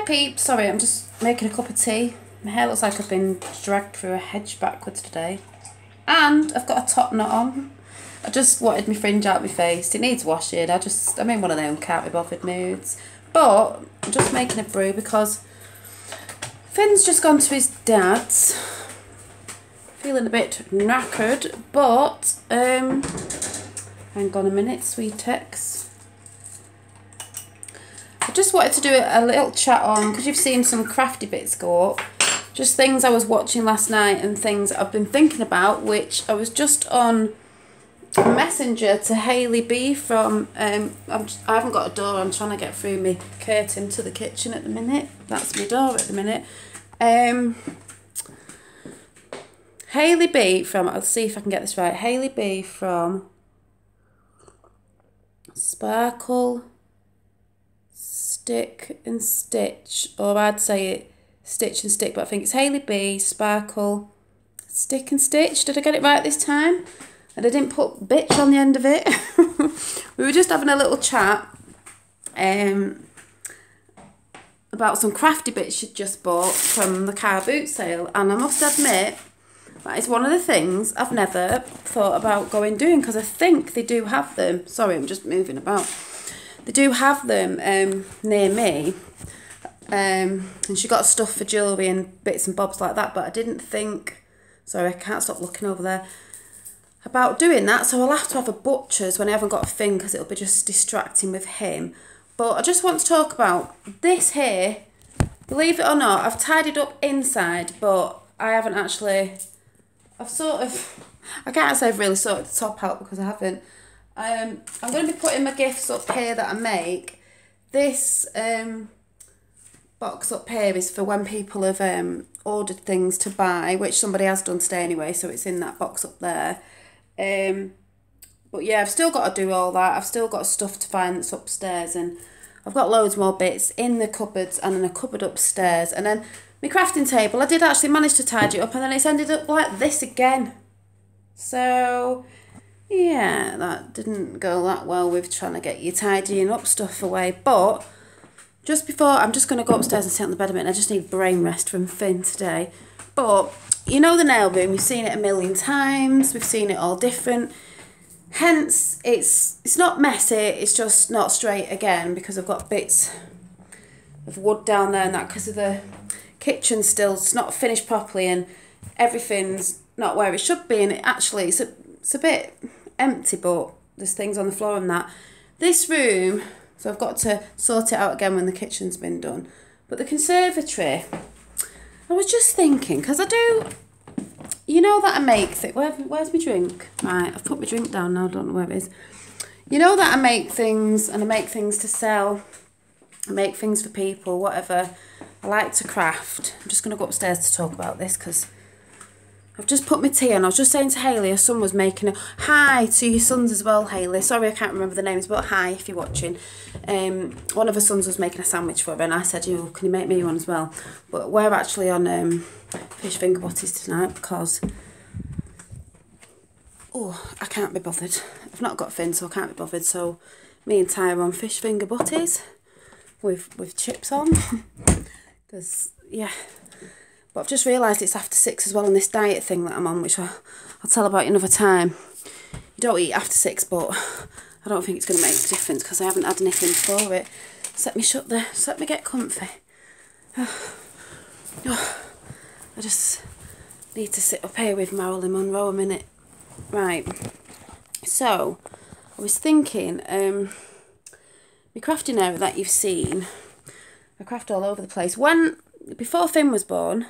peeps, sorry, I'm just making a cup of tea. My hair looks like I've been dragged through a hedge backwards today. And I've got a top knot on. I just wanted my fringe out my face. It needs washing. I'm in one of them can't be bothered moods. But I'm just making a brew because Finn's just gone to his dad's. Feeling a bit knackered, but hang on a minute, Sweetex. I just wanted to do a little chat on, because you've seen some crafty bits go up. Just things I was watching last night and things I've been thinking about, which I was just on Messenger to Hayley B from, I haven't got a door, I'm trying to get through my curtain to the kitchen at the minute. That's my door at the minute. Hayley B from, I'll see if I can get this right, Hayley B from Sparkle, Stick and Stitch, or I'd say it Stitch and Stick, but I think it's Hayley B, Sparkle, Stick and Stitch. Did I get it right this time? And I didn't put bitch on the end of it. We were just having a little chat about some crafty bits she'd just bought from the car boot sale, and I must admit that is one of the things I've never thought about doing, because I think they do have them. Sorry, I'm just moving about. They do have them near me, and she got stuff for jewellery and bits and bobs like that, but I didn't think, sorry, I can't stop looking over there, about doing that, so I'll have to have a butcher's when I haven't got a thing, because it'll be just distracting with him. But I just want to talk about this here. Believe it or not, I've tidied up inside, but I haven't actually, I can't say I've really sorted the top out because I haven't. I'm going to be putting my gifts up here that I make. This box up here is for when people have ordered things to buy, which somebody has done today anyway, so it's in that box up there. But yeah, I've still got to do all that. I've still got stuff to find that's upstairs, and I've got loads more bits in the cupboards and in a cupboard upstairs. And then my crafting table, I did actually manage to tidy it up, and then it's ended up like this again. So yeah, that didn't go that well with trying to get you tidying up stuff away. But just before, I'm just going to go upstairs and sit on the bed a minute. I just need brain rest from Finn today. But you know the nail room, we've seen it a million times. We've seen it all different. Hence, it's not messy, it's just not straight again, because I've got bits of wood down there and that, because of the kitchen still, it's not finished properly and everything's not where it should be, and it's a bit empty, but there's things on the floor and that. This room, so I've got to sort it out again when the kitchen's been done. But the conservatory, I was just thinking, because I do, you know that I make things, where's my drink? Right, I've put my drink down now, I don't know where it is. You know that I make things, and I make things to sell, I make things for people, whatever. I like to craft. I'm just going to go upstairs to talk about this, because I've just put my tea on. I was just saying to Hayley, her son was making a... Hi to your sons as well, Hayley. Sorry, I can't remember the names, but hi if you're watching. One of her sons was making a sandwich for her, and I said, can you make me one as well? But we're actually on fish finger butties tonight, because... oh, I can't be bothered. I've not got Finn, so I can't be bothered. So me and Ty are on fish finger butties with chips on. Because, yeah... But I've just realised it's after 6 as well on this diet thing that I'm on, which I'll tell about another time. You don't eat after 6, but I don't think it's going to make a difference because I haven't had anything for it. Let me get comfy. I just need to sit up here with Marilyn Monroe a minute. Right. So, I was thinking, my crafting area that you've seen, I craft all over the place. Before Finn was born,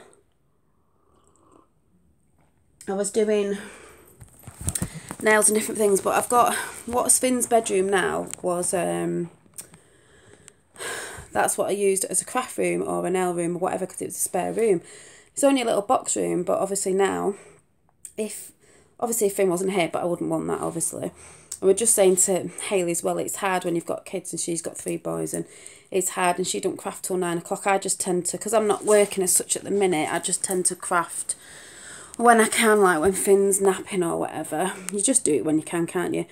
I was doing nails and different things, but I've got, what's Finn's bedroom now was, that's what I used as a craft room or a nail room or whatever, because it was a spare room. It's only a little box room, but obviously now, if Finn wasn't here, but I wouldn't want that, obviously. I was just saying to Hayley as well, it's hard when you've got kids, and she's got 3 boys, and it's hard, and she don't craft till 9 o'clock. I just tend to, because I'm not working as such at the minute, I just tend to craft when I can, like when Finn's napping or whatever. You just do it when you can, can't you?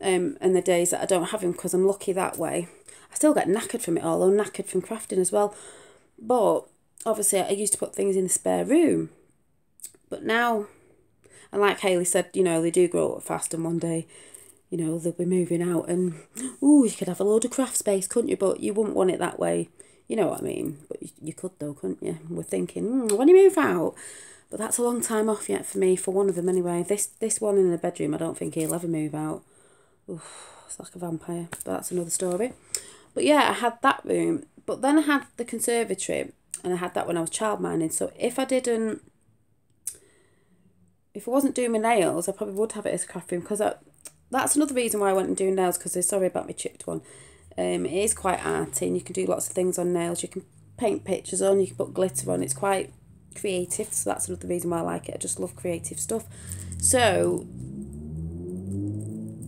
And the days that I don't have him, because I'm lucky that way. I still get knackered from it all. I'm knackered from crafting as well. But obviously I used to put things in the spare room. But now, and like Hayley said, you know, they do grow up fast, and one day, you know, they'll be moving out and, ooh, you could have a load of craft space, couldn't you? But you wouldn't want it that way. You know what I mean? But you could though, couldn't you? We're thinking, when you move out. But that's a long time off yet for me, for one of them anyway. This one in the bedroom, I don't think he'll ever move out. Oof, it's like a vampire, but that's another story. But yeah, I had that room. But then I had the conservatory, and I had that when I was childminding. So if I wasn't doing my nails, I probably would have it as a craft room, because that's another reason why I went and doing nails, because sorry about my chipped one. It is quite arty, and you can do lots of things on nails. You can paint pictures on, you can put glitter on. It's quite creative, so that's another reason why I like it. I just love creative stuff. So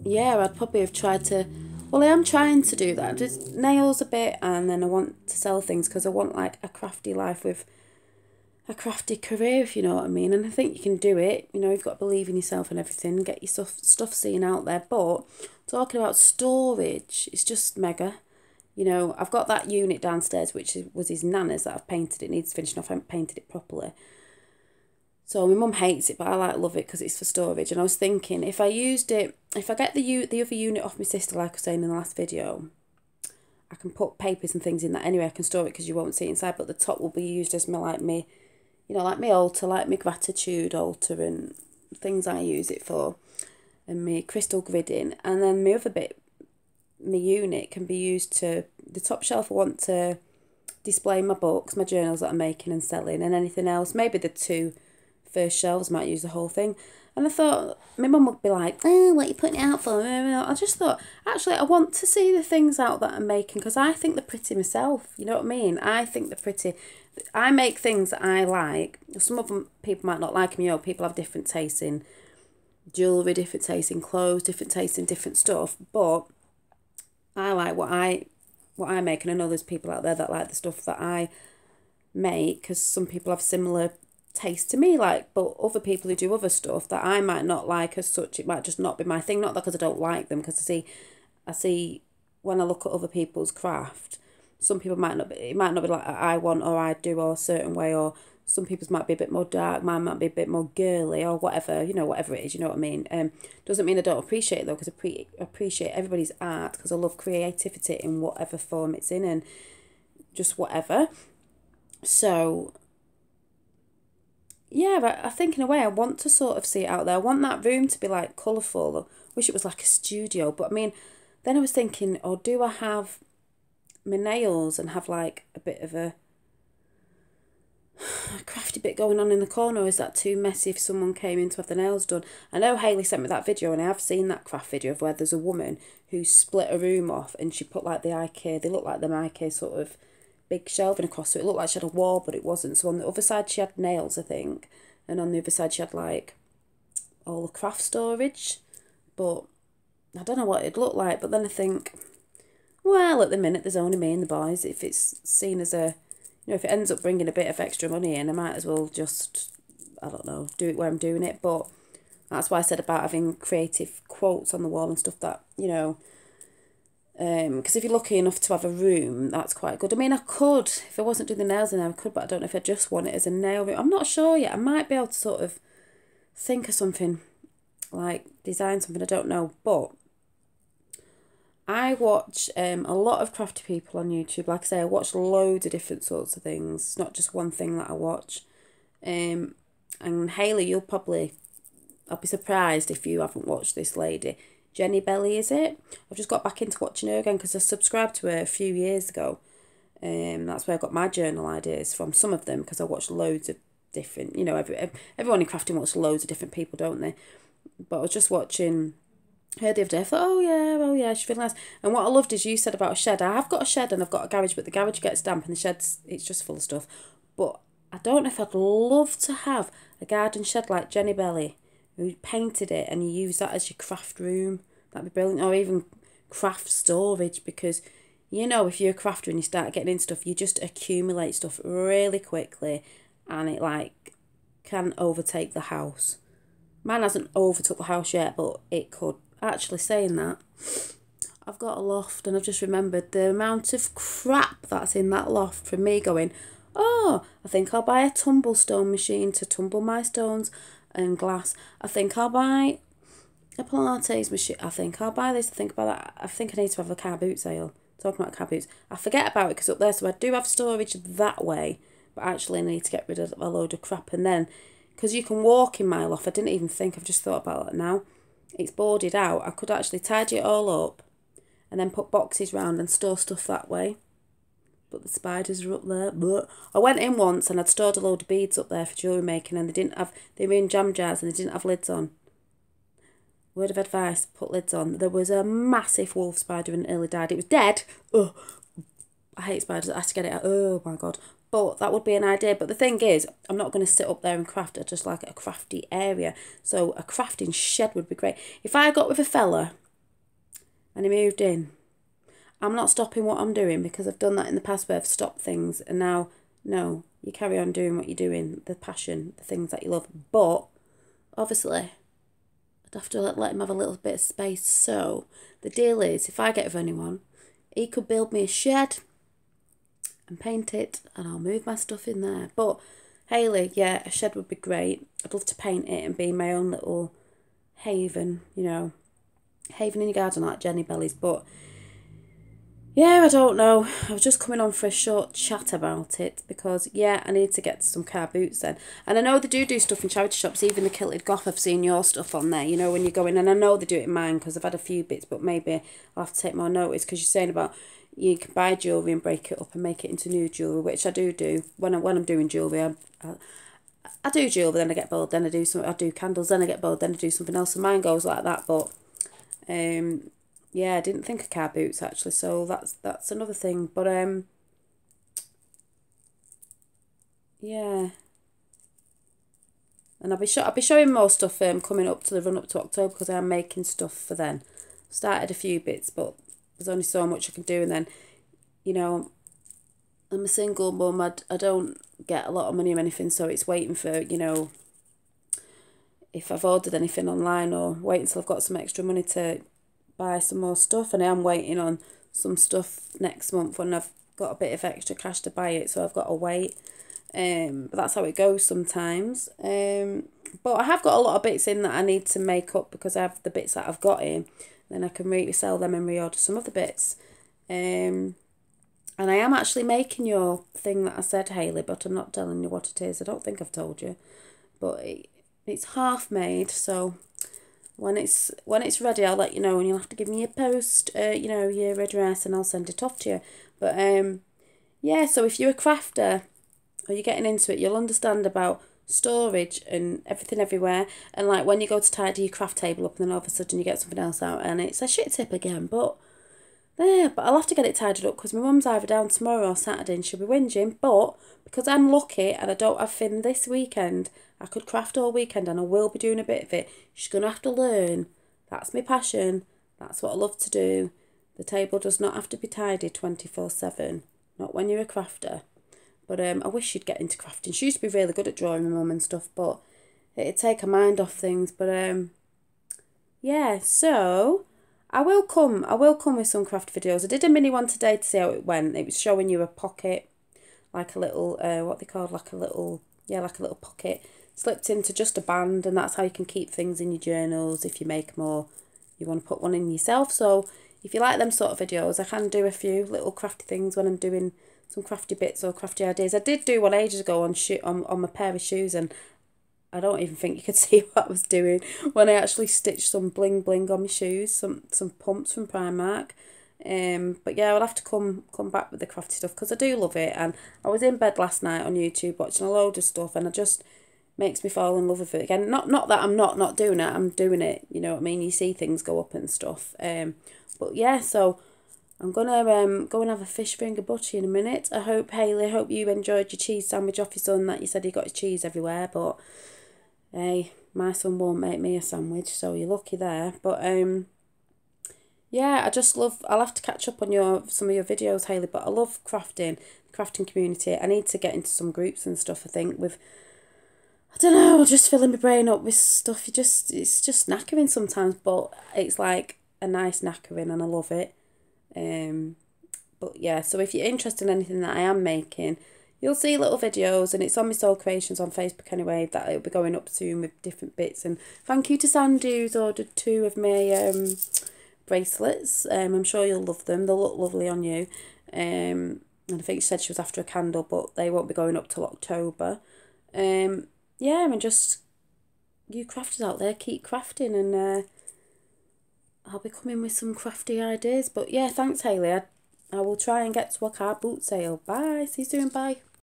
yeah, I'd probably have tried to, well, I am trying to do that. Just nails a bit, and then I want to sell things, because I want like a crafty life with a crafty career, if you know what I mean. And I think you can do it. You know, you've got to believe in yourself and everything, get your stuff seen out there. But talking about storage, it's just mega. You know, I've got that unit downstairs, which was his nana's, that I've painted. It needs finishing off. I haven't painted it properly. So my mum hates it, but I love it because it's for storage. And I was thinking, if I used it, if I get the other unit off my sister, like I was saying in the last video, I can put papers and things in that anyway. I can store it because you won't see it inside, but the top will be used as my you know, like my altar, like my gratitude altar and things I use it for, and my crystal gridding. And then my other bit, my unit, can be used to, the top shelf I want to display my books, my journals that I'm making and selling, and anything else. Maybe the two first shelves might use the whole thing. And I thought, my mum would be like, oh, what are you putting it out for? I just thought, actually, I want to see the things out that I'm making, because I think they're pretty myself. You know what I mean? I think they're pretty. I make things that I like. Some of them, people might not like me. You know, people have different tastes in jewellery, different tastes in clothes, different tastes in different stuff. But I like what I make, and I know there's people out there that like the stuff that I make, because some people have similar taste to me, like, but other people who do other stuff that I might not like as such, it might just not be my thing. Not because I don't like them, because I see when I look at other people's craft, some people might not be, it might not be like I want or I do or a certain way, or some people's might be a bit more dark, mine might be a bit more girly or whatever, you know, whatever it is, you know what I mean. Doesn't mean I don't appreciate it though, because I appreciate everybody's art, because I love creativity in whatever form it's in, and just whatever. So yeah, but I think in a way I want to sort of see it out there. I want that room to be like colourful. I wish it was like a studio. But I mean, then I was thinking, or do I have my nails and have like a bit of a crafty bit going on in the corner? Or is that too messy if someone came in to have the nails done? I know Hayley sent me that video, and I have seen that craft video of where there's a woman who split a room off, and she put like the IKEA, they look like them IKEA sort of big shelving across, so it looked like she had a wall, but it wasn't. So on the other side she had nails, I think, and on the other side she had like all the craft storage. But I don't know what it'd look like. But then I think, well, at the minute there's only me and the boys. If it's seen as a, you know, if it ends up bringing a bit of extra money in, I might as well just, I don't know, do it where I'm doing it. But that's why I said about having creative quotes on the wall and stuff, that, you know, because if you're lucky enough to have a room, that's quite good. I mean, I could, if I wasn't doing the nails in there, I could, but I don't know if I just want it as a nail room. I'm not sure yet. I might be able to sort of think of something, like design something, I don't know. But I watch a lot of crafty people on YouTube. Like I say, I watch loads of different sorts of things. It's not just one thing that I watch. And Hayley, I'll be surprised if you haven't watched this lady. Jenny Belly, is it? I've just got back into watching her again because I subscribed to her a few years ago. That's where I got my journal ideas from, some of them, because I watched loads of different, you know, everyone in crafting watches loads of different people, don't they? But I was just watching her the other day. I thought, oh yeah, she's really nice. And what I loved is you said about a shed. I have got a shed and I've got a garage, but the garage gets damp and the shed's, it's just full of stuff. But I don't know if I'd love to have a garden shed like Jenny Belly, who painted it, and you use that as your craft room. That'd be brilliant. Or even craft storage, because, you know, if you're a crafter and you start getting in stuff, you just accumulate stuff really quickly, and it like can overtake the house. Mine hasn't overtook the house yet, but it could. Actually, saying that, I've got a loft, and I've just remembered the amount of crap that's in that loft from me going, Oh, I think I'll buy a tumble stone machine to tumble my stones and glass. I think I'll buy a Pilates machine. I think I'll buy this. I think about that. I think I need to have a car boot sale. Talking about car boots. I forget about it because up there, so I do have storage that way. But actually I need to get rid of a load of crap. And then, because you can walk in my loft, I didn't even think, I've just thought about that now. It's boarded out. I could actually tidy it all up and then put boxes round and store stuff that way. But the spiders are up there. But I went in once and I'd stored a load of beads up there for jewellery making, and they were in jam jars and they didn't have lids on. Word of advice, put lids on. There was a massive wolf spider and it nearly died. It was dead. Oh, I hate spiders. I had to get it out. Oh my God. But that would be an idea. But the thing is, I'm not going to sit up there and craft. I just like a crafty area. So a crafting shed would be great. If I got with a fella and he moved in, I'm not stopping what I'm doing, because I've done that in the past where I've stopped things. And now, no, you carry on doing what you're doing, the passion, the things that you love. But obviously, I'd have to let him have a little bit of space. So the deal is, if I get with anyone, he could build me a shed and paint it, and I'll move my stuff in there. But Hayley, yeah, a shed would be great. I'd love to paint it and be my own little haven, you know, haven in your garden like Jenny Bellies. But yeah, I don't know. I was just coming on for a short chat about it because, yeah, I need to get some car boots then. And I know they do stuff in charity shops, even the Kilted Goth. I've seen your stuff on there, you know, when you go in. And I know they do it in mine because I've had a few bits, but maybe I'll have to take more notice, because you're saying about you can buy jewellery and break it up and make it into new jewellery, which I do. When I'm doing jewellery, I do jewellery, then I get bored, then I do candles, then I get bored, then I do something else. And mine goes like that, but yeah, I didn't think of car boots actually, so that's another thing. But yeah, and I'll be showing more stuff coming up to the run up to October, because I'm making stuff for then. Started a few bits, but there's only so much I can do, and then, you know, I'm a single mum. I don't get a lot of money or anything, so it's waiting for, you know, if I've ordered anything online, or wait until I've got some extra money to buy some more stuff. And I am waiting on some stuff next month when I've got a bit of extra cash to buy it, so I've got to wait. But that's how it goes sometimes. But I have got a lot of bits in that I need to make up, because I have the bits that I've got in, then I can resell them and reorder some other bits. And I am actually making your thing that I said, Hayley, but I'm not telling you what it is. I don't think I've told you, but it's half made, so when it's ready, I'll let you know, and you'll have to give me your post, you know, your address, and I'll send it off to you. But yeah, so if you're a crafter or you're getting into it, you'll understand about storage and everything everywhere. And like when you go to tidy your craft table up, and then all of a sudden you get something else out, and it's a shit tip again. But but I'll have to get it tidied up, because my mum's either down tomorrow or Saturday and she'll be whinging. But because I'm lucky and I don't have Finn this weekend, I could craft all weekend, and I will be doing a bit of it. She's going to have to learn. That's my passion. That's what I love to do. The table does not have to be tidied 24/7. Not when you're a crafter. But I wish she'd get into crafting. She used to be really good at drawing, my mum and stuff, but it'd take her mind off things. But yeah, so I will come with some craft videos. I did a mini one today to see how it went. It was showing you a pocket, like a little what they called, like a little pocket slipped into just a band, and that's how you can keep things in your journals if you make more. You want to put one in yourself. So if you like them sort of videos, I can do a few little crafty things when I'm doing some crafty bits or crafty ideas. I did do one ages ago on my pair of shoes, and I don't even think you could see what I was doing when I actually stitched some bling bling on my shoes, some pumps from Primark. But yeah, I'll have to come back with the crafty stuff, because I do love it. And I was in bed last night on YouTube watching a load of stuff, and it just makes me fall in love with it again. Not that I'm not doing it, I'm doing it, you know what I mean? You see things go up and stuff. But yeah, so I'm gonna go and have a fish finger butty in a minute. I hope, Hayley, you enjoyed your cheese sandwich off your son, that you said he got his cheese everywhere, but hey, my son won't make me a sandwich, so you're lucky there. But yeah, I'll have to catch up on some of your videos, Hayley, but I love crafting, the crafting community. I need to get into some groups and stuff, I think, with, I don't know, just filling my brain up with stuff. It's just knackering sometimes, but it's like a nice knackering, and I love it. But yeah, so if you're interested in anything that I am making, you'll see little videos, and it's on my Soul Creations on Facebook anyway, that it'll be going up soon with different bits. And thank you to Sandy, who's ordered 2 of my bracelets. I'm sure you'll love them. They'll look lovely on you. And I think she said she was after a candle, but they won't be going up till October. Yeah, and just you crafters out there, keep crafting, and I'll be coming with some crafty ideas. But yeah, thanks Hayley. I will try and get to a car boot sale. Bye. See you soon. Bye.